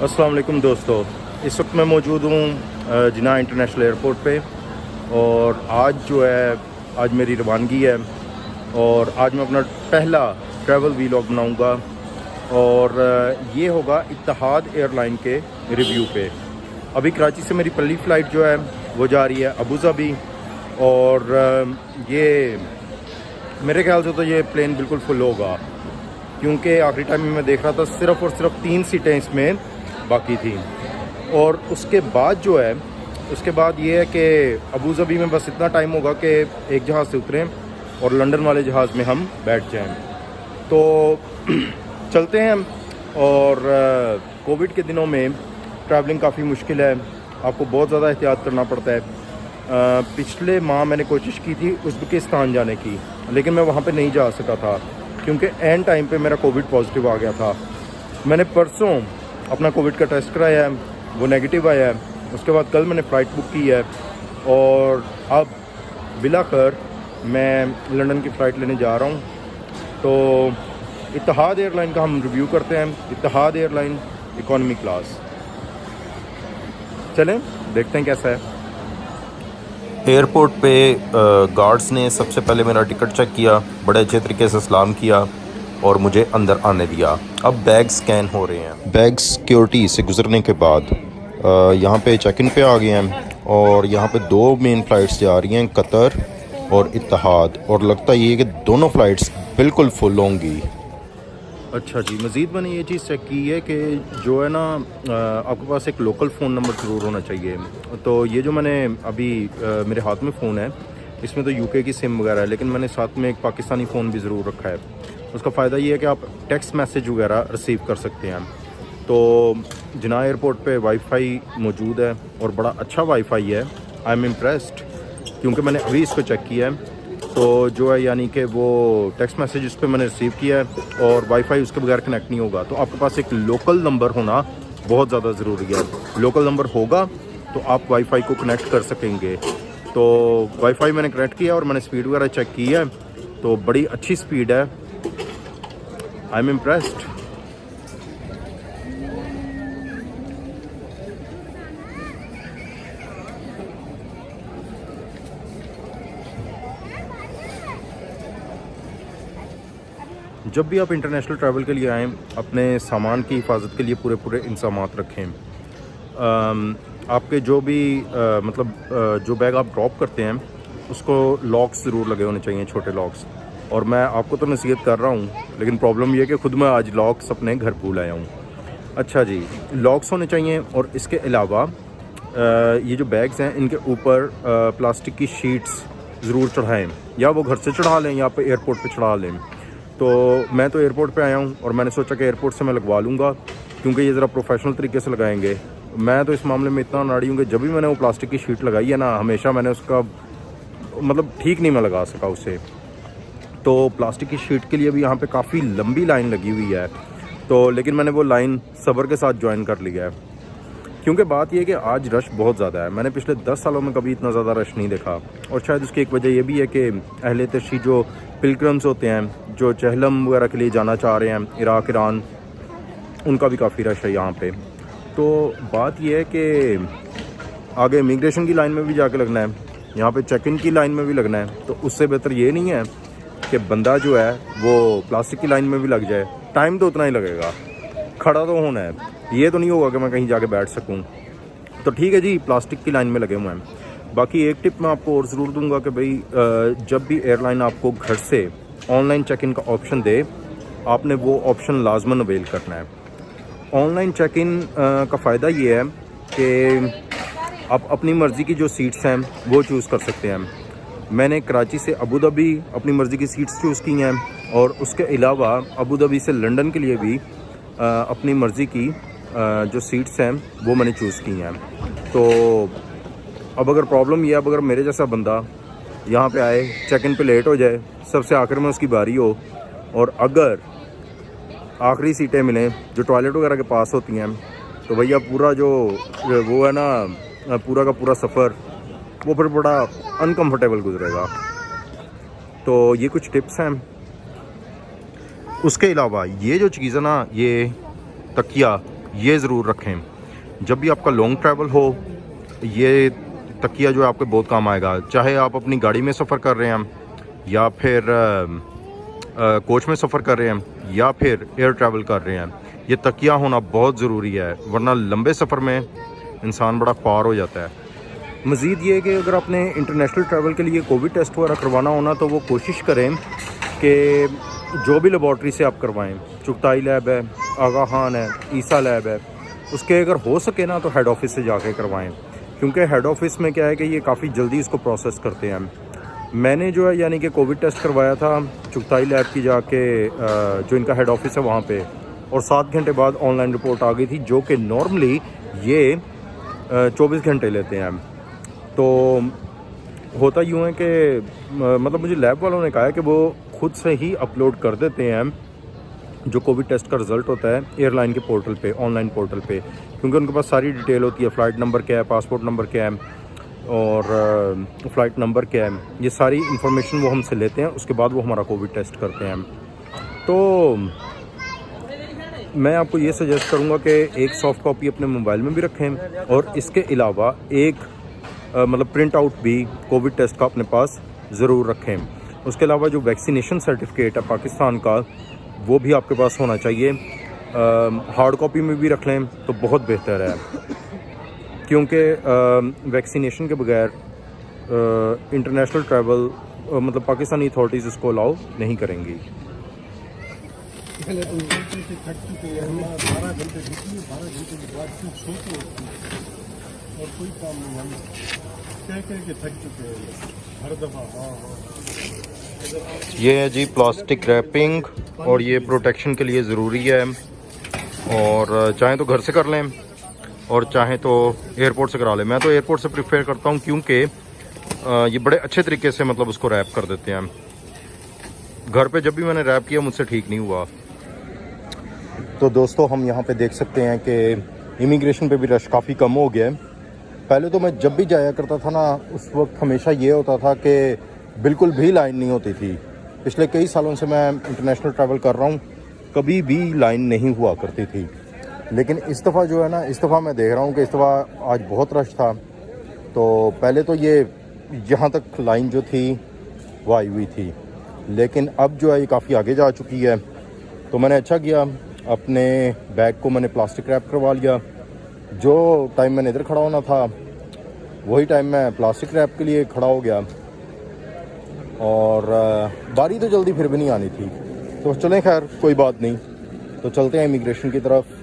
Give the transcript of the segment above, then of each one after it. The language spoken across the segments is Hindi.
अस्सलाम वालेकुम दोस्तों, इस वक्त मैं मौजूद हूँ जिन्ना इंटरनेशनल एयरपोर्ट पे। और आज मेरी रवानगी है और आज मैं अपना पहला ट्रैवल वीलॉग बनाऊँगा और ये होगा इत्तेहाद एयरलाइन के रिव्यू पे। अभी कराची से मेरी पहली फ़्लाइट जो है वो जा रही है अबू धाबी और ये मेरे ख्याल से तो ये प्लेन बिल्कुल फुल होगा, क्योंकि आखिरी टाइम में मैं देख रहा था सिर्फ़ और सिर्फ 3 सीटें इसमें बाकी थी। और उसके बाद ये है कि अबू धाबी में बस इतना टाइम होगा कि एक जहाज़ से उतरें और लंदन वाले जहाज़ में हम बैठ जाएं। तो चलते हैं। और कोविड के दिनों में ट्रैवलिंग काफ़ी मुश्किल है, आपको बहुत ज़्यादा एहतियात करना पड़ता है। पिछले माह मैंने कोशिश की थी उज़्बेकिस्तान जाने की, लेकिन मैं वहाँ पे नहीं जा सका था क्योंकि एंड टाइम पे मेरा कोविड पॉजिटिव आ गया था। मैंने परसों अपना कोविड का टेस्ट कराया है, वो नेगेटिव आया है। उसके बाद कल मैंने फ़्लाइट बुक की है और अब बिलाखैर मैं लंदन की फ़्लाइट लेने जा रहा हूँ। तो इत्तेहाद एयरलाइन का हम रिव्यू करते हैं। इत्तेहाद एयरलाइन इकॉनमी क्लास, चलें देखते हैं कैसा है। एयरपोर्ट पे गार्ड्स ने सबसे पहले मेरा टिकट चेक किया, बड़े अच्छे तरीके से सलाम किया और मुझे अंदर आने दिया। अब बैग स्कैन हो रहे हैं। बैग सिक्योरिटी से गुजरने के बाद यहाँ पे चेक इन पे आ गए हैं और यहाँ पे 2 मेन फ़्लाइट्स जा रही हैं, कतर और इत्तेहाद, और लगता ये है कि दोनों फ़्लाइट्स बिल्कुल फुल होंगी। अच्छा जी, मज़ीद मैंने ये चीज़ चेक की है कि जो है ना आपके पास एक लोकल फ़ोन नंबर ज़रूर होना चाहिए। तो ये जो मैंने अभी मेरे हाथ में फ़ोन है, इसमें तो यूके की सिम वगैरह है, लेकिन मैंने साथ में एक पाकिस्तानी फ़ोन भी ज़रूर रखा है। उसका फ़ायदा ये है कि आप टेक्स्ट मैसेज वगैरह रिसीव कर सकते हैं। तो जिन्ना एयरपोर्ट पे वाईफ़ाई मौजूद है और बड़ा अच्छा वाईफ़ाई है। आई एम इम्प्रेस्ड, क्योंकि मैंने अभी इसको चेक किया है। तो जो है यानी कि वो टेक्स्ट मैसेज उस पर मैंने रिसीव किया है और वाईफ़ाई उसके बगैर कनेक्ट नहीं होगा। तो आपके पास एक लोकल नंबर होना बहुत ज़्यादा ज़रूरी है। लोकल नंबर होगा तो आप वाईफ़ाई को कनेक्ट कर सकेंगे। तो वाईफ़ाई मैंने कनेक्ट किया और मैंने स्पीड वगैरह चेक की है, तो बड़ी अच्छी स्पीड है। I am impressed. जब भी आप इंटरनेशनल ट्रैवल के लिए आएँ, अपने सामान की हिफाजत के लिए पूरे इंतज़ामात रखें। आपके जो भी जो बैग आप ड्रॉप करते हैं उसको लॉक्स ज़रूर लगे होने चाहिए, छोटे लॉक्स। और मैं आपको तो नसीहत कर रहा हूँ, लेकिन प्रॉब्लम ये है कि ख़ुद मैं आज लॉक्स अपने घर भूल आया हूँ। अच्छा जी, लॉक्स होने चाहिए। और इसके अलावा ये जो बैग्स हैं इनके ऊपर प्लास्टिक की शीट्स ज़रूर चढ़ाएँ, या वो घर से चढ़ा लें या आप एयरपोर्ट पर चढ़ा लें। तो मैं तो एयरपोर्ट पे आया हूँ और मैंने सोचा कि एयरपोर्ट से मैं लगवा लूँगा, क्योंकि ये ज़रा प्रोफेशनल तरीके से लगाएंगे। मैं तो इस मामले में इतना नाड़ी हूँ कि जब भी मैंने वो प्लास्टिक की शीट लगाई है ना, हमेशा मैंने उसका ठीक नहीं मैं लगा सका उसे। तो प्लास्टिक की शीट के लिए भी यहाँ पे काफ़ी लंबी लाइन लगी हुई है। तो लेकिन मैंने वो लाइन सब्र के साथ ज्वाइन कर लिया है, क्योंकि बात यह है कि आज रश बहुत ज़्यादा है। मैंने पिछले 10 सालों में कभी इतना ज़्यादा रश नहीं देखा। और शायद उसकी एक वजह यह भी है कि अहले तशी जो पिलग्रम्स होते हैं, जो चहलम वगैरह के लिए जाना चाह रहे हैं इराक, ईरान, उनका भी काफ़ी रश है यहाँ पे। तो बात यह है कि आगे इमिग्रेशन की लाइन में भी जाके लगना है, यहाँ पे चेक इन की लाइन में भी लगना है। तो उससे बेहतर ये नहीं है कि बंदा जो है वो प्लास्टिक की लाइन में भी लग जाए। टाइम तो उतना ही लगेगा, खड़ा तो होना है। ये तो नहीं होगा कि मैं कहीं जाके बैठ सकूं। तो ठीक है जी, प्लास्टिक की लाइन में लगे हुए हैं। बाकी एक टिप मैं आपको और ज़रूर दूंगा कि भाई जब भी एयरलाइन आपको घर से ऑनलाइन चेक इन का ऑप्शन दे, आपने वो ऑप्शन लाजमन अवेल करना है। ऑनलाइन चेक इन का फ़ायदा ये है कि आप अपनी मर्ज़ी की जो सीट्स हैं वो चूज़ कर सकते हैं। मैंने कराची से अबू धाबी अपनी मर्ज़ी की सीट्स चूज़ की हैं और उसके अलावा अबू धाबी से लंदन के लिए भी अपनी मर्ज़ी की जो सीट्स हैं वो मैंने चूज़ की हैं। तो अब अगर प्रॉब्लम ये है, अब अगर मेरे जैसा बंदा यहाँ पे आए, चेक इन पे लेट हो जाए, सबसे आखिर में उसकी बारी हो, और अगर आखिरी सीटें मिलें जो टॉयलेट वगैरह के पास होती हैं, तो भैया पूरा जो वो है ना, पूरा का पूरा सफ़र वो फिर बड़ा अनकम्फर्टेबल गुजरेगा। तो ये कुछ टिप्स हैं। उसके अलावा ये जो चीज़ है ना, ये तकिया, ये ज़रूर रखें। जब भी आपका लॉन्ग ट्रैवल हो, ये तकिया जो है आपके बहुत काम आएगा। चाहे आप अपनी गाड़ी में सफ़र कर रहे हैं या फिर कोच में सफ़र कर रहे हैं या फिर एयर ट्रैवल कर रहे हैं, ये तकिया होना बहुत ज़रूरी है, वरना लंबे सफ़र में इंसान बड़ा ख्वार हो जाता है। मज़ीद ये कि अगर आपने इंटरनेशनल ट्रैवल के लिए कोविड टेस्ट वगैरह करवाना होना तो वो कोशिश करें कि जो भी लेबॉर्ट्री से आप करवाएं, चुगताई लैब है, आगा खान है, ईसा लैब है, उसके अगर हो सके ना तो हेड ऑफिस से जाके करवाएं, क्योंकि हेड ऑफिस में क्या है कि ये काफ़ी जल्दी इसको प्रोसेस करते हैं। मैंने जो है यानी कि कोविड टेस्ट करवाया था चुगताई लैब की जाके, जो इनका हेड ऑफिस है वहाँ पे, और 7 घंटे बाद ऑनलाइन रिपोर्ट आ गई थी, जो कि नॉर्मली ये 24 घंटे लेते हैं। तो होता यूँ है कि मतलब मुझे लैब वालों ने कहा है कि वो खुद से ही अपलोड कर देते हैं जो कोविड टेस्ट का रिज़ल्ट होता है एयरलाइन के पोर्टल पे, ऑनलाइन पोर्टल पे, क्योंकि उनके पास सारी डिटेल होती है, फ़्लाइट नंबर क्या है, पासपोर्ट नंबर क्या है और फ़्लाइट नंबर क्या है, ये सारी इन्फॉर्मेशन वो हमसे लेते हैं, उसके बाद वो हमारा कोविड टेस्ट करते हैं। तो मैं आपको ये सजेस्ट करूँगा कि एक सॉफ्ट कॉपी अपने मोबाइल में भी रखें और इसके अलावा एक मतलब प्रिंट आउट भी कोविड टेस्ट का अपने पास ज़रूर रखें। उसके अलावा जो वैक्सीनेशन सर्टिफिकेट है पाकिस्तान का, वो भी आपके पास होना चाहिए। हार्ड कॉपी में भी रख लें तो बहुत बेहतर है, क्योंकि वैक्सीनेशन के बगैर इंटरनेशनल ट्रैवल मतलब पाकिस्तानी अथॉरिटीज़ इसको अलाउ नहीं करेंगी। पहले तो थक चुके हैं, हम 12 घंटे निकली, 12 घंटे के बाद फिर सोते होते और कोई काम नहीं, हम कह के थक चुके हैं हर दफ़ा। हाँ ये है जी प्लास्टिक रैपिंग, और ये प्रोटेक्शन के लिए ज़रूरी है, और चाहें तो घर से कर लें और चाहें तो एयरपोर्ट से करा लें। मैं तो एयरपोर्ट से प्रेफर करता हूँ, क्योंकि ये बड़े अच्छे तरीके से मतलब उसको रैप कर देते हैं। घर पे जब भी मैंने रैप किया मुझसे ठीक नहीं हुआ। तो दोस्तों हम यहाँ पे देख सकते हैं कि इमिग्रेशन पे भी रश काफ़ी कम हो गया है। पहले तो मैं जब भी जाया करता था ना, उस वक्त हमेशा ये होता था कि बिल्कुल भी लाइन नहीं होती थी। पिछले कई सालों से मैं इंटरनेशनल ट्रैवल कर रहा हूँ, कभी भी लाइन नहीं हुआ करती थी। लेकिन इस दफ़ा जो है ना, इस दफ़ा मैं देख रहा हूँ कि इस दफ़ा आज बहुत रश था। तो पहले तो ये यहाँ तक लाइन जो थी वो आई हुई थी, लेकिन अब जो है ये काफ़ी आगे जा चुकी है। तो मैंने अच्छा किया, अपने बैग को मैंने प्लास्टिक रैप करवा लिया। जो टाइम मैंने इधर खड़ा होना था वही टाइम मैं प्लास्टिक रैप के लिए खड़ा हो गया, और बारी तो जल्दी फिर भी नहीं आनी थी। तो चलें, खैर कोई बात नहीं, तो चलते हैं इमिग्रेशन की तरफ।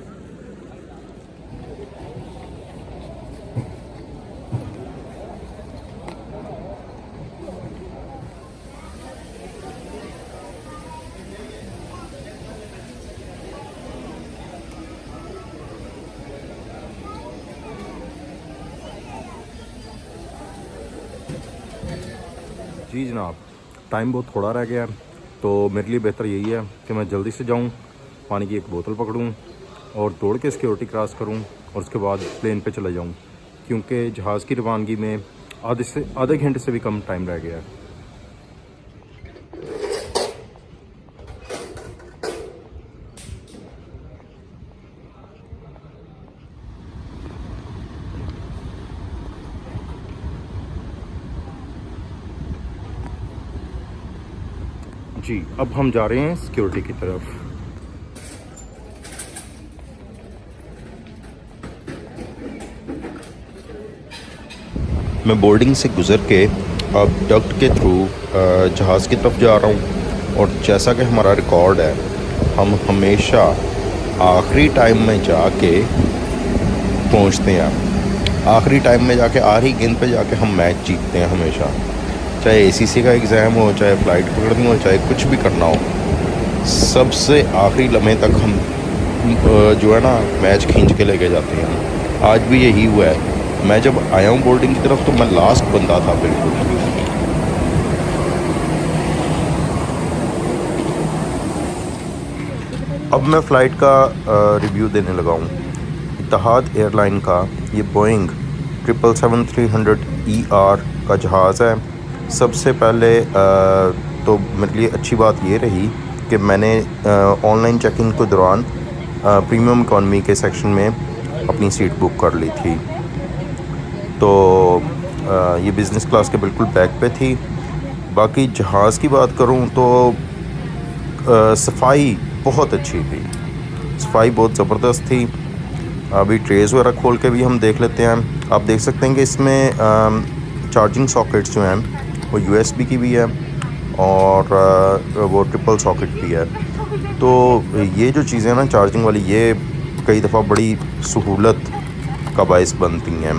जी जनाब, टाइम बहुत थोड़ा रह गया है, तो मेरे लिए बेहतर यही है कि मैं जल्दी से जाऊं, पानी की एक बोतल पकड़ूं और दौड़ के सिक्योरिटी क्रॉस करूं और उसके बाद प्लेन पे चला जाऊं, क्योंकि जहाज़ की रवानगी में आधे घंटे से भी कम टाइम रह गया है। जी अब हम जा रहे हैं सिक्योरिटी की तरफ। मैं बोर्डिंग से गुज़र के अब डक्ट के थ्रू जहाज़ की तरफ जा रहा हूँ, और जैसा कि हमारा रिकॉर्ड है, हम हमेशा आखिरी टाइम में जाके पहुँचते हैं। आखिरी टाइम में जाके, आखिरी गेंद पे जाके हम मैच जीतते हैं हमेशा। चाहे एसीसी का एग्ज़ाम हो, चाहे फ़्लाइट पकड़नी हो, चाहे कुछ भी करना हो, सबसे आखिरी लम्हे तक हम जो है ना मैच खींच के लेके जाते हैं। आज भी यही हुआ है। मैं जब आया हूँ बोर्डिंग की तरफ तो मैं लास्ट बंदा था बिल्कुल। अब मैं फ़्लाइट का रिव्यू देने लगा हूँ। इत्तेहाद एयरलाइन का ये बोइंग 777-300ER का जहाज़ है। सबसे पहले तो मेरे लिए अच्छी बात ये रही कि मैंने ऑनलाइन चेक इन के दौरान प्रीमियम इकॉनमी के सेक्शन में अपनी सीट बुक कर ली थी। तो ये बिज़नेस क्लास के बिल्कुल बैक पे थी। बाकी जहाज़ की बात करूं तो सफाई बहुत अच्छी थी, सफाई बहुत ज़बरदस्त थी। अभी ट्रेज़ वगैरह खोल के भी हम देख लेते हैं। आप देख सकते हैं कि इसमें चार्जिंग सॉकेट्स जो हैं वो USB की भी है और वो ट्रिपल सॉकेट भी है। तो ये जो चीज़ें ना चार्जिंग वाली, ये कई दफ़ा बड़ी सहूलत का बायस बनती हैं।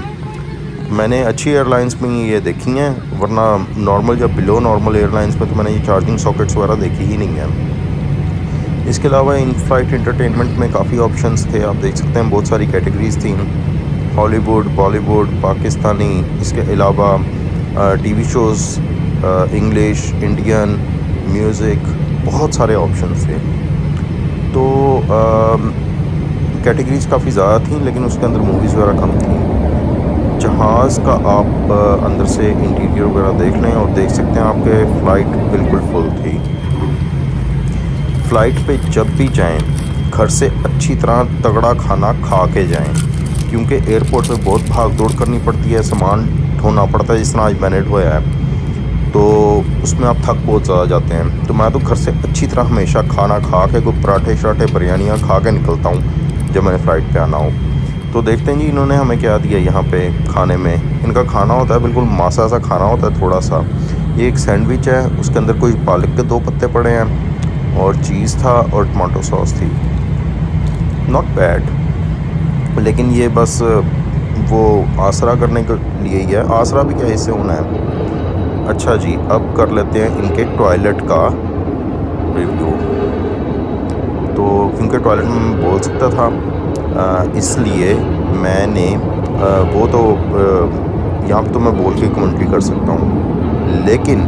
मैंने अच्छी एयरलाइंस में ये देखी हैं, वरना नॉर्मल या बिलो नॉर्मल एयरलाइंस में तो मैंने ये चार्जिंग सॉकेट्स वगैरह देखी ही नहीं है। इसके अलावा इन फ्लाइट एंटरटेनमेंट में काफ़ी ऑप्शंस थे। आप देख सकते हैं बहुत सारी कैटेगरीज़ थी, हॉलीवुड, बॉलीवुड, पाकिस्तानी, इसके अलावा TV shows, English, Indian, music, बहुत सारे ऑप्शंस थे। तो कैटेगरीज़ काफ़ी ज़्यादा थी, लेकिन उसके अंदर मूवीज़ वगैरह कम थी। जहाज़ का आप अंदर से इंटीरियर वगैरह देख लें और देख सकते हैं आपके फ़्लाइट बिल्कुल फुल थी। फ़्लाइट पे जब भी जाएं घर से अच्छी तरह तगड़ा खाना खा के जाएं, क्योंकि एयरपोर्ट पे बहुत भाग दौड़ करनी पड़ती है, सामान ढोना पड़ता है, जिस तरह आज मैंने ढोया है, तो उसमें आप थक बहुत ज़्यादा जाते हैं। तो मैं तो घर से अच्छी तरह हमेशा खाना खा के, कोई पराठे शराठे बिरयानियाँ खा के निकलता हूँ जब मैंने फ़्लाइट पे आना हो। तो देखते हैं जी इन्होंने हमें क्या दिया यहाँ पे खाने में। इनका खाना होता है बिल्कुल मासा सा खाना होता है थोड़ा सा। ये एक सैंडविच है, उसके अंदर कोई पालक के 2 पत्ते पड़े हैं और चीज़ था और टमाटो सॉस थी। नॉट बैड, लेकिन ये बस वो आसरा करने के लिए ही है। आसरा भी क्या इससे होना है। अच्छा जी, अब कर लेते हैं इनके टॉयलेट का रिव्यू। तो इनके टॉयलेट में मैं बोल सकता था, इसलिए मैंने वो तो यहाँ पर तो मैं बोल के कमेंट्री कर सकता हूँ, लेकिन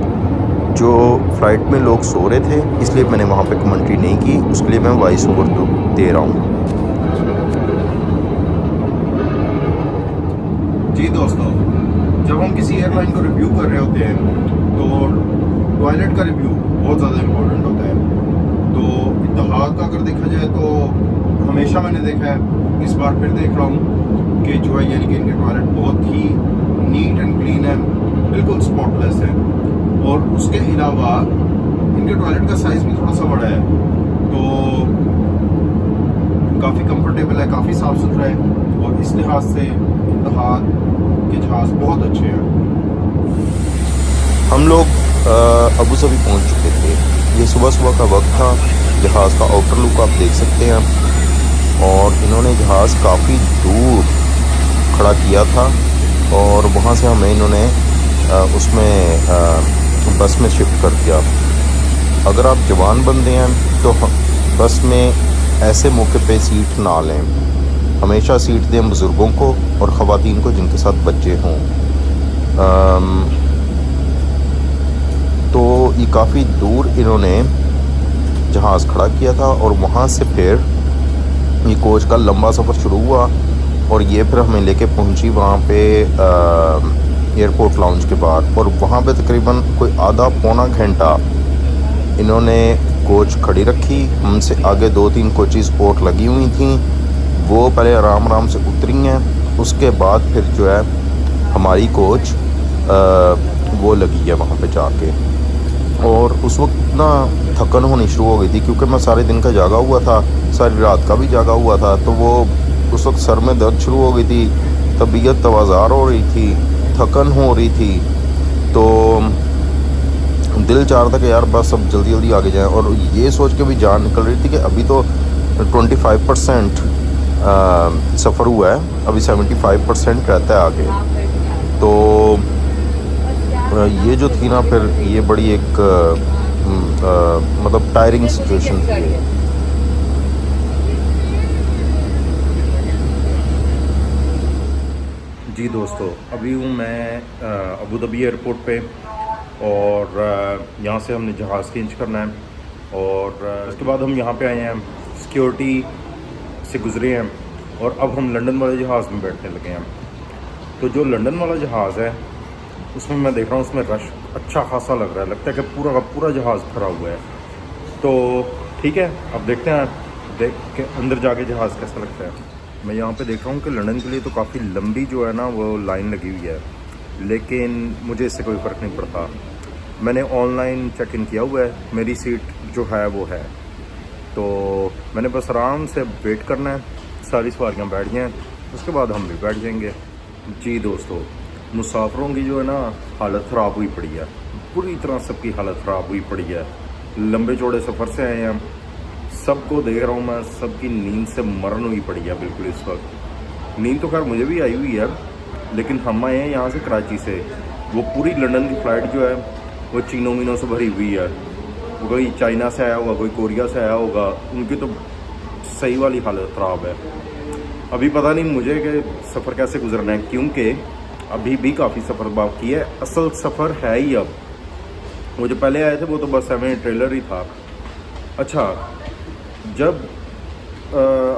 जो फ़्लाइट में लोग सो रहे थे इसलिए मैंने वहाँ पे कमेंट्री नहीं की, उसके लिए मैं वॉइस ओवर तो दे रहा हूँ। जी दोस्तों, जब हम किसी एयरलाइन को रिव्यू कर रहे होते हैं तो टॉयलेट का रिव्यू बहुत ज़्यादा इम्पोर्टेंट होता है। तो इत्तेहाद का अगर देखा जाए तो हमेशा मैंने देखा है, इस बार फिर देख रहा हूँ कि जो है यानी कि इनके टॉयलेट बहुत ही नीट एंड क्लीन है, बिल्कुल स्पॉटलेस है। और उसके अलावा इनके टॉयलेट का साइज़ भी थोड़ा सा बड़ा है, तो काफ़ी कंफर्टेबल है, काफ़ी साफ़ सुथरा है और इस लिहाज से इत्तेहाद के जहाज़ बहुत अच्छे हैं। हम लोग अबू धाबी पहुँच चुके थे। ये सुबह सुबह का वक्त था। जहाज़ का आउटर लुक आप देख सकते हैं और इन्होंने जहाज़ काफ़ी दूर खड़ा किया था और वहाँ से हमें इन्होंने उसमें बस में शिफ्ट कर दिया। अगर आप जवान बंदे हैं तो बस में ऐसे मौके पे सीट ना लें, हमेशा सीट दें बुज़ुर्गों को और ख़वातीन को जिनके साथ बच्चे हों। तो ये काफ़ी दूर इन्होंने जहाज़ खड़ा किया था और वहाँ से फिर ये कोच का लंबा सफ़र शुरू हुआ और ये फिर हमें लेके पहुँची वहाँ पे एयरपोर्ट लाउंज के बाद। और वहाँ पे तकरीबन कोई आधा पौना घंटा इन्होंने कोच खड़ी रखी। हमसे आगे 2-3 कोचेज़ और लगी हुई थी, वो पहले आराम आराम से उतरी हैं, उसके बाद फिर जो है हमारी कोच वो लगी है वहाँ पे जाके। और उस वक्त ना थकन होनी शुरू हो गई थी, क्योंकि मैं सारे दिन का जागा हुआ था, सारी रात का भी जागा हुआ था। तो वो उस वक्त सर में दर्द शुरू हो गई थी, तबीयत तवाज़ार हो रही थी, थकन हो रही थी। तो दिल चाह रहा था कि यार बस अब जल्दी जल्दी आगे जाएं। और ये सोच के भी जान निकल रही थी कि अभी तो 25% सफ़र हुआ है, अभी 75% रहता है आगे। तो ये जो थी ना फिर ये बड़ी एक मतलब टायरिंग सिचुएशन थी। जी दोस्तों, अभी हूँ मैं अबू धाबी एयरपोर्ट पे और यहाँ से हमने जहाज़ चेंज करना है और उसके बाद हम यहाँ पे आए हैं, सिक्योरिटी से गुज़रे हैं और अब हम लंदन वाले जहाज़ में बैठने लगे हैं। तो जो लंदन वाला जहाज़ है उसमें मैं देख रहा हूँ उसमें रश अच्छा खासा लग रहा है, लगता है कि पूरा का पूरा जहाज़ भरा हुआ है। तो ठीक है, अब देखते हैं देख के अंदर जाके जहाज़ कैसा लगता है। मैं यहाँ पे देख रहा हूँ कि लंदन के लिए तो काफ़ी लंबी जो है ना वो लाइन लगी हुई है, लेकिन मुझे इससे कोई फ़र्क नहीं पड़ता। मैंने ऑनलाइन चेक इन किया हुआ है, मेरी सीट जो है वो है, तो मैंने बस आराम से वेट करना है, सारी सवारियाँ बैठ जाएँ, उसके बाद हम भी बैठ जाएंगे। जी दोस्तों, मुसाफिरों की जो है ना हालत ख़राब हुई पड़ी है, पूरी तरह सबकी हालत ख़राब हुई पड़ी है। लंबे चौड़े सफ़र से आए हैं, सबको देख रहा हूँ मैं, सबकी नींद से मरण हुई पड़ी है बिल्कुल इस वक्त। नींद तो खैर मुझे भी आई हुई है, लेकिन हम आए हैं यहाँ से कराची से। वो पूरी लंदन की फ़्लाइट जो है वो चीनों मीनों से भरी हुई है। कोई चाइना से आया होगा, कोई कोरिया से आया होगा, उनकी तो सही वाली हालत ख़राब है। अभी पता नहीं मुझे कि सफ़र कैसे गुजरना है, क्योंकि अभी भी काफ़ी सफ़र बाकी है। असल सफ़र है ही अब, वो जो पहले आए थे वो तो बस हमें ट्रेलर ही था। अच्छा, जब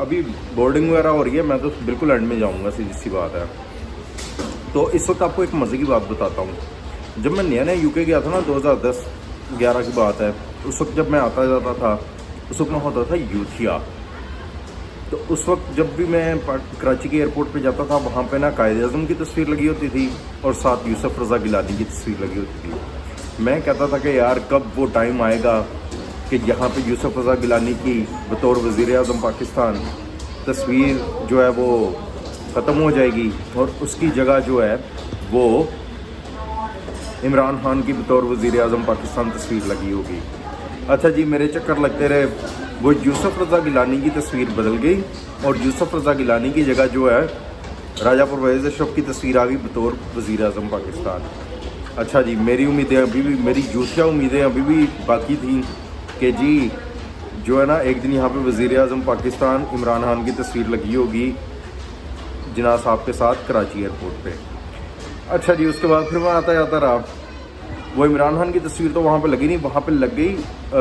अभी बोर्डिंग वगैरह हो रही है, मैं तो बिल्कुल एंड में जाऊंगा, सीधी सी बात है। तो इस वक्त आपको एक मज़े की बात बताता हूँ। जब मैं नया नया यूके गया था ना, 2010-11 की बात है, उस वक्त जब मैं आता जाता था, उस वक्त मैं होता था यूथिया। तो उस वक्त जब भी मैं कराची के एयरपोर्ट पे जाता था, वहाँ पे ना कायद-ए-आज़म की तस्वीर लगी होती थी और साथ यूसुफ रज़ा गिलानी की तस्वीर लगी होती थी। मैं कहता था कि यार कब वो टाइम आएगा कि यहाँ पे यूसुफ रज़ा गिलानी की बतौर वज़ीर-ए-आज़म पाकिस्तान तस्वीर जो है वो ख़त्म हो जाएगी और उसकी जगह जो है वो इमरान खान की बतौर वज़ीर-ए-आज़म पाकिस्तान तस्वीर लगी होगी। अच्छा जी, मेरे चक्कर लगते रहे, वो यूसुफ रज़ा गिलानी की तस्वीर बदल गई और यूसुफ रज़ा गिलानी की जगह जो है राजा परवेज़ अशरफ की तस्वीर आ गई बतौर वज़ीर-ए-आज़म पाकिस्तान। अच्छा जी, मेरी उम्मीदें अभी भी, मेरी यूथिया उम्मीदें अभी भी बाकी थी कि जी जो है ना एक दिन यहाँ पे वज़ीर-ए-आज़म पाकिस्तान इमरान खान की तस्वीर लगी होगी जिन्ना साहब के साथ कराची एयरपोर्ट पे। अच्छा जी, उसके बाद फिर मैं आता जाता रहा, वो इमरान खान की तस्वीर तो वहाँ पे लगी नहीं, वहाँ पे लग गई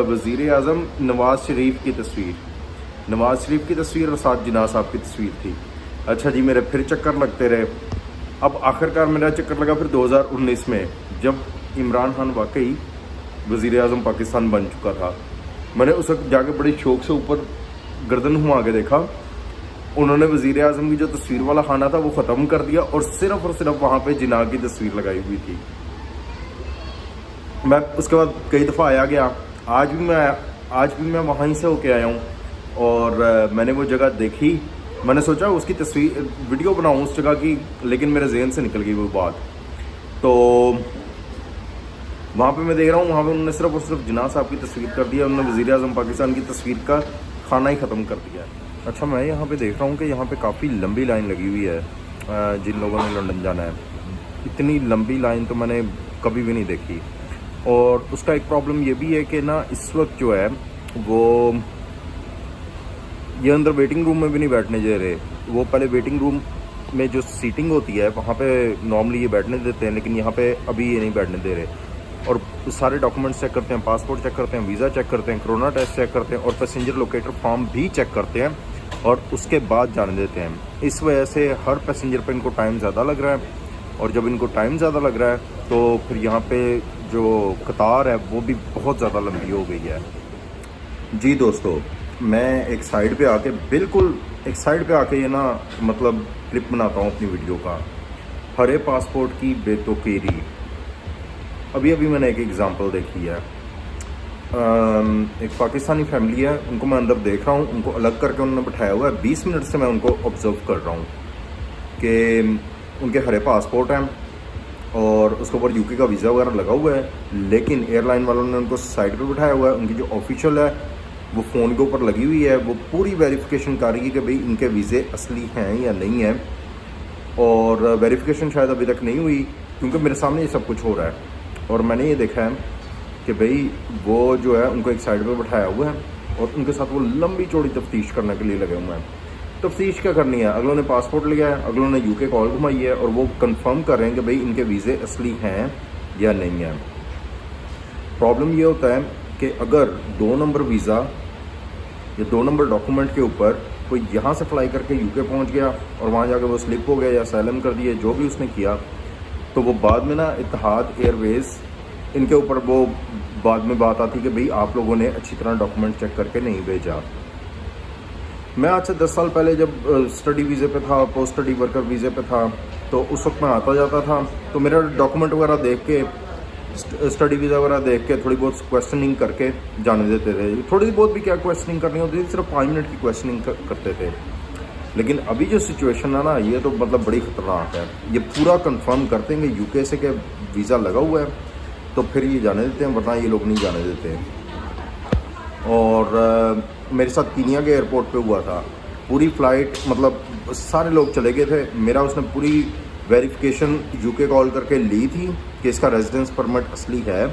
वज़ीर-ए-आज़म नवाज़ शरीफ की तस्वीर। नवाज़ शरीफ की तस्वीर और साथ जिन्ना साहब की तस्वीर थी। अच्छा जी, मेरे फिर चक्कर लगते रहे। अब आखिरकार मेरा चक्कर लगा फिर 2019 में, जब इमरान खान वाकई वज़ीर-ए-आज़म पाकिस्तान बन चुका था। मैंने उस वक्त जाके बड़े शौक़ से ऊपर गर्दन घुमा के देखा, उन्होंने वज़ीर-ए-आज़म की जो तस्वीर वाला खाना था वो ख़त्म कर दिया और सिर्फ वहाँ पे जिन्ना की तस्वीर लगाई हुई थी। मैं उसके बाद कई दफ़ा आया गया, आज भी मैं वहाँ ही से होके आया हूँ और मैंने वो जगह देखी। मैंने सोचा उसकी तस्वीर वीडियो बनाऊँ उस जगह की, लेकिन मेरे जहन से निकल गई वो बात। तो वहाँ पे मैं देख रहा हूँ, वहाँ पे उन्होंने सिर्फ और सिर्फ जिन्ना साहब की तस्वीर कर दिया, उन्होंने वज़ीर-ए-आज़म पाकिस्तान की तस्वीर का खाना ही ख़त्म कर दिया। अच्छा, मैं यहाँ पे देख रहा हूँ कि यहाँ पे काफ़ी लंबी लाइन लगी हुई है जिन लोगों ने लंदन जाना है। इतनी लंबी लाइन तो मैंने कभी भी नहीं देखी। और उसका एक प्रॉब्लम ये भी है कि ना इस वक्त जो है वो ये अंदर वेटिंग रूम में भी नहीं बैठने दे रहे। वो पहले वेटिंग रूम में जो सीटिंग होती है वहाँ पे नॉर्मली ये बैठने देते हैं, लेकिन यहाँ पे अभी ये नहीं बैठने दे रहे। और सारे डॉक्यूमेंट्स चेक करते हैं, पासपोर्ट चेक करते हैं, वीज़ा चेक करते हैं, कोरोना टेस्ट चेक करते हैं और पैसेंजर लोकेटर फॉर्म भी चेक करते हैं और उसके बाद जाने देते हैं। इस वजह से हर पैसेंजर पे इनको टाइम ज़्यादा लग रहा है और जब इनको टाइम ज़्यादा लग रहा है तो फिर यहाँ पे जो कतार है वो भी बहुत ज़्यादा लंबी हो गई है। जी दोस्तों, मैं एक साइड पे आके बिल्कुल एक साइड पे आके ये ना मतलब क्लिप बनाता हूँ अपनी वीडियो का। हरे पासपोर्ट की बेतुकीरी। अभी मैंने एक एग्ज़ाम्पल देखी है। एक पाकिस्तानी फैमिली है, उनको मैं अंदर देख रहा हूँ, उनको अलग करके उन्होंने बिठाया हुआ है। 20 मिनट से मैं उनको ऑब्ज़र्व कर रहा हूँ कि उनके हरे पासपोर्ट हैं और उसके ऊपर यूके का वीज़ा वगैरह लगा हुआ है, लेकिन एयरलाइन वालों ने उनको साइड पर बिठाया हुआ है। उनकी जो ऑफिशियल है वो फ़ोन के ऊपर लगी हुई है, वो पूरी वेरिफिकेशन कर रही है कि भाई इनके वीज़े असली हैं या नहीं हैं। और वेरिफिकेशन शायद अभी तक नहीं हुई क्योंकि मेरे सामने ये सब कुछ हो रहा है और मैंने ये देखा है कि भाई वो जो है उनको एक साइड पे बिठाया हुआ है और उनके साथ वो लंबी चौड़ी तफ्तीश करने के लिए लगे हुए हैं। तफ्तीश क्या करनी है, अगलों ने पासपोर्ट लिया है, अगलों ने यूके कॉल घुमाई है और वो कंफर्म कर रहे हैं कि भाई इनके वीज़े असली हैं या नहीं हैं। प्रॉब्लम ये होता है कि अगर 2 नंबर वीज़ा या 2 नंबर डॉक्यूमेंट के ऊपर कोई यहाँ से फ्लाई करके यूके पहुँच गया और वहाँ जाकर वो स्लिप हो गया या असैलम कर दिया, जो भी उसने किया, तो वो बाद में ना इत्तेहाद एयरवेज़ इनके ऊपर वो बाद में बात आती कि भाई आप लोगों ने अच्छी तरह डॉक्यूमेंट चेक करके नहीं भेजा। मैं आज से 10 साल पहले जब स्टडी वीज़े पे था, पोस्ट स्टडी वर्कर वीज़े पे था, तो उस वक्त मैं आता जाता था, तो मेरा डॉक्यूमेंट वगैरह देख के, स्टडी वीज़ा वगैरह देख के थोड़ी बहुत क्वेश्चनिंग करके जाने देते थे। थोड़ी बहुत भी क्या क्वेश्चनिंग करनी होती थी, सिर्फ 5 मिनट की क्वेश्चनिंग करते थे। लेकिन अभी जो सिचुएशन है ना, ये तो मतलब बड़ी ख़तरनाक है। ये पूरा कंफर्म करते हैं कि यूके से के वीज़ा लगा हुआ है तो फिर ये जाने देते हैं, वरना ये लोग नहीं जाने देते। और मेरे साथ कीनिया के एयरपोर्ट पे हुआ था। पूरी फ़्लाइट मतलब सारे लोग चले गए थे, मेरा उसने पूरी वेरिफिकेशन यूके कॉल करके ली थी कि इसका रेजिडेंस परमिट असली है,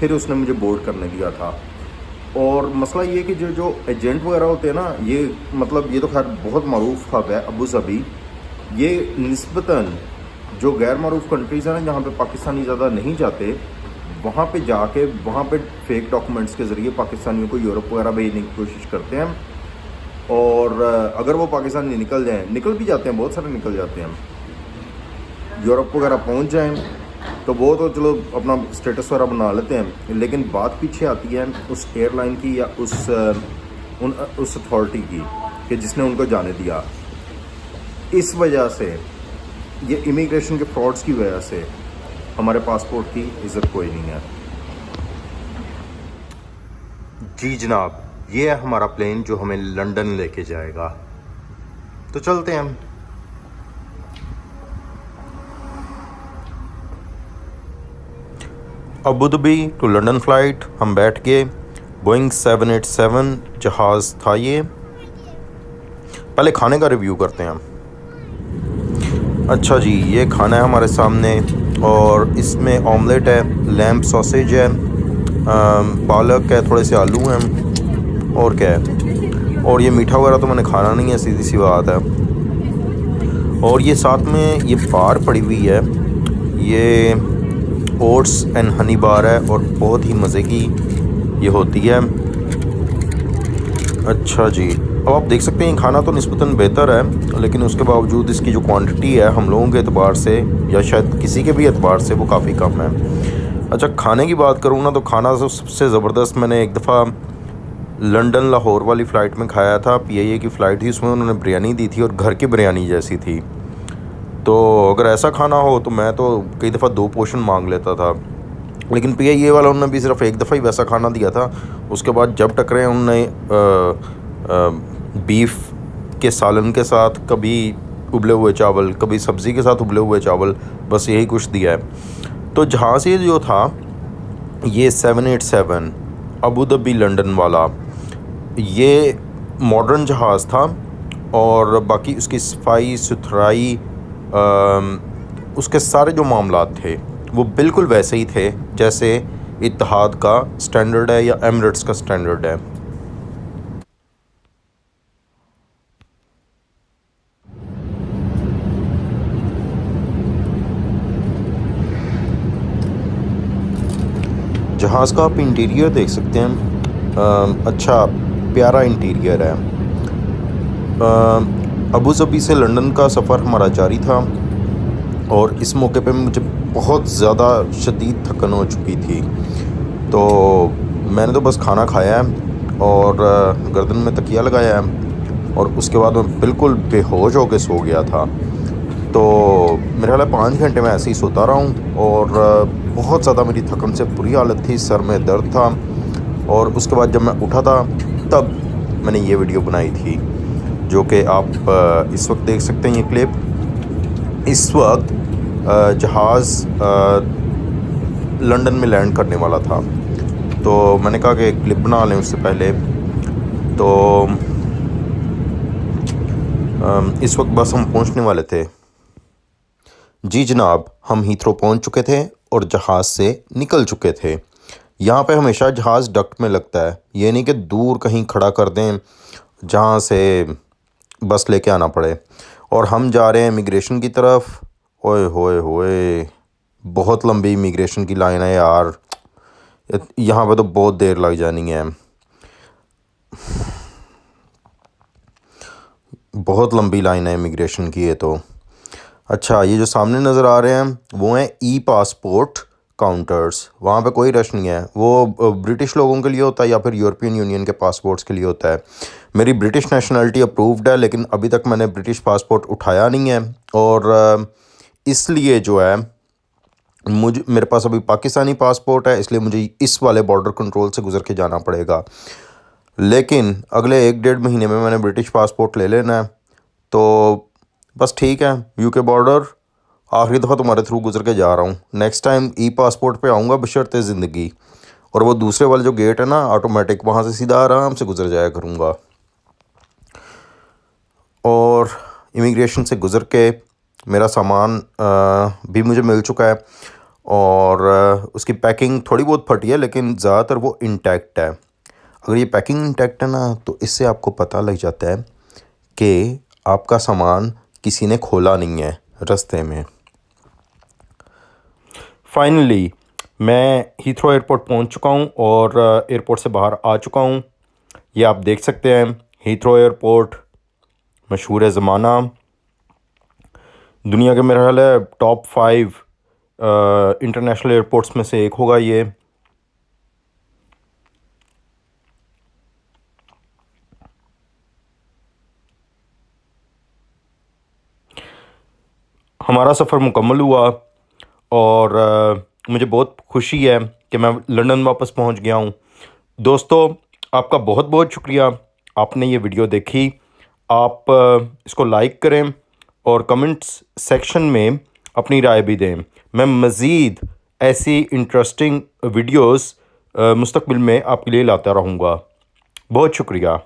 फिर उसने मुझे बोर्ड करने दिया था। और मसला ये कि जो एजेंट वगैरह होते हैं ना, ये मतलब ये तो खैर बहुत मरूफ हब है अबू धाबी। ये निस्बतन जो गैर मरूफ कंट्रीज़ हैं ना, जहाँ पे पाकिस्तानी ज़्यादा नहीं जाते, वहाँ पे जाके वहाँ पे फेक डॉक्यूमेंट्स के ज़रिए पाकिस्तानियों को यूरोप वगैरह भेजने की कोशिश करते हैं। और अगर वो पाकिस्तानी निकल भी जाते हैं, बहुत सारे निकल जाते हैं, यूरोप वगैरह पहुँच जाएं तो वो तो चलो अपना स्टेटस वगैरह बना लेते हैं। लेकिन बात पीछे आती है उस एयरलाइन की या उस अथॉरिटी की कि जिसने उनको जाने दिया। इस वजह से, ये इमिग्रेशन के फ्रॉड्स की वजह से हमारे पासपोर्ट की इज़्ज़त कोई नहीं है। जी जनाब, ये है हमारा प्लेन जो हमें लंदन लेके जाएगा। तो चलते हैं हम। Abu Dhabi to London flight हम बैठ गए। बोइंग 787 जहाज़ था ये। पहले खाने का रिव्यू करते हैं हम। अच्छा जी, ये खाना है हमारे सामने और इसमें ऑमलेट है, लैम्प सॉसेज है, पालक है, थोड़े से आलू हैं और क्या है। और ये मीठा वगैरह तो मैंने खाना नहीं है, सीधी सी बात है। और ये साथ में ये बार पड़ी हुई है, ये ओट्स एंड हनी बार है और बहुत ही मज़े की ये होती है। अच्छा जी, अब आप देख सकते हैं खाना तो निस्बतन बेहतर है, लेकिन उसके बावजूद इसकी जो क्वांटिटी है हम लोगों के एतबार से या शायद किसी के भी एतबार से वो काफ़ी कम है। अच्छा, खाने की बात करूँ ना, तो खाना तो सबसे ज़बरदस्त मैंने एक दफ़ा लंदन लाहौर वाली फ़्लाइट में खाया था। PIA की फ़्लाइट थी, उसमें उन्होंने बिरयानी दी थी और घर की बिरयानी जैसी थी। तो अगर ऐसा खाना हो तो मैं तो कई दफ़ा 2 पोर्शन मांग लेता था। लेकिन PIA वालों ने भी सिर्फ एक दफ़ा ही वैसा खाना दिया था। उसके बाद जब टकरे उन्होंने बीफ के सालन के साथ, कभी उबले हुए चावल, कभी सब्ज़ी के साथ उबले हुए चावल, बस यही कुछ दिया है। तो जहाज़ ये जो था, ये 787 अबू धाबी लंदन वाला, ये मॉडर्न जहाज़ था और बाकी उसकी सफाई सुथराई, उसके सारे जो मामलात थे वो बिल्कुल वैसे ही थे जैसे इत्तेहाद का स्टैंडर्ड है या एमिरेट्स का स्टैंडर्ड है। जहाज़ का आप इंटीरियर देख सकते हैं, अच्छा प्यारा इंटीरियर है। अबू धाबी से लंदन का सफ़र हमारा जारी था और इस मौके पे मुझे बहुत ज़्यादा शदीद थकन हो चुकी थी। तो मैंने तो बस खाना खाया है और गर्दन में तकिया लगाया है और उसके बाद मैं बिल्कुल बेहोश होकर सो गया था। तो मेरे ख्याल है 5 घंटे में ऐसे ही सोता रहा हूँ और बहुत ज़्यादा मेरी थकन से बुरी हालत थी, सर में दर्द था। और उसके बाद जब मैं उठा था तब मैंने ये वीडियो बनाई थी, जो कि आप इस वक्त देख सकते हैं ये क्लिप। इस वक्त जहाज़ लंदन में लैंड करने वाला था, तो मैंने कहा कि क्लिप बना लें उससे पहले। तो इस वक्त बस हम पहुंचने वाले थे। जी जनाब, हम हीथ्रो पहुंच चुके थे और जहाज़ से निकल चुके थे। यहाँ पे हमेशा जहाज़ डक्ट में लगता है, ये नहीं कि दूर कहीं खड़ा कर दें जहाँ से बस लेके आना पड़े। और हम जा रहे हैं इमिग्रेशन की तरफ। ओए होए होए, बहुत लंबी इमिग्रेशन की लाइन है यार, यहाँ पे तो बहुत देर लग जानी है, बहुत लंबी लाइन है इमिग्रेशन की ये तो। अच्छा, ये जो सामने नज़र आ रहे हैं वो हैं ई-पासपोर्ट काउंटर्स। वहाँ पे कोई रश नहीं है, वो ब्रिटिश लोगों के लिए होता है या फिर यूरोपियन यूनियन के पासपोर्ट्स के लिए होता है। मेरी ब्रिटिश नेशनलिटी अप्रूव्ड है, लेकिन अभी तक मैंने ब्रिटिश पासपोर्ट उठाया नहीं है, और इसलिए जो है मेरे पास अभी पाकिस्तानी पासपोर्ट है, इसलिए मुझे इस वाले बॉर्डर कंट्रोल से गुजर के जाना पड़ेगा। लेकिन अगले 1-1.5 महीने में मैंने ब्रिटिश पासपोर्ट ले लेना है, तो बस ठीक है, यूके बॉर्डर आखिरी दफ़ा तुम्हारे थ्रू गुजर के जा रहा हूँ। नेक्स्ट टाइम ई पासपोर्ट पे आऊँगा बशर्ते ज़िंदगी, और वो दूसरे वाले जो गेट है ना ऑटोमेटिक, वहाँ से सीधा आराम से गुजर जाया करूँगा। और इमिग्रेशन से गुज़र के मेरा सामान भी मुझे मिल चुका है, और उसकी पैकिंग थोड़ी बहुत फटी है, लेकिन ज़्यादातर वो इंटैक्ट है। अगर ये पैकिंग इंटैक्ट है ना, तो इससे आपको पता लग जाता है कि आपका सामान किसी ने खोला नहीं है रास्ते में। फाइनली मैं हीथ्रो एयरपोर्ट पहुंच चुका हूं और एयरपोर्ट से बाहर आ चुका हूं। ये आप देख सकते हैं, हीथ्रो एयरपोर्ट मशहूर ज़माना, दुनिया के मेरा ख्याल है टॉप 5 इंटरनेशनल एयरपोर्ट्स में से एक होगा ये। हमारा सफ़र मुकम्मल हुआ, और मुझे बहुत खुशी है कि मैं लंदन वापस पहुंच गया हूं। दोस्तों, आपका बहुत बहुत शुक्रिया, आपने ये वीडियो देखी। आप इसको लाइक करें और कमेंट्स सेक्शन में अपनी राय भी दें। मैं मज़ीद ऐसी इंटरेस्टिंग वीडियोस मुस्तकबिल में आपके लिए लाता रहूँगा। बहुत शुक्रिया।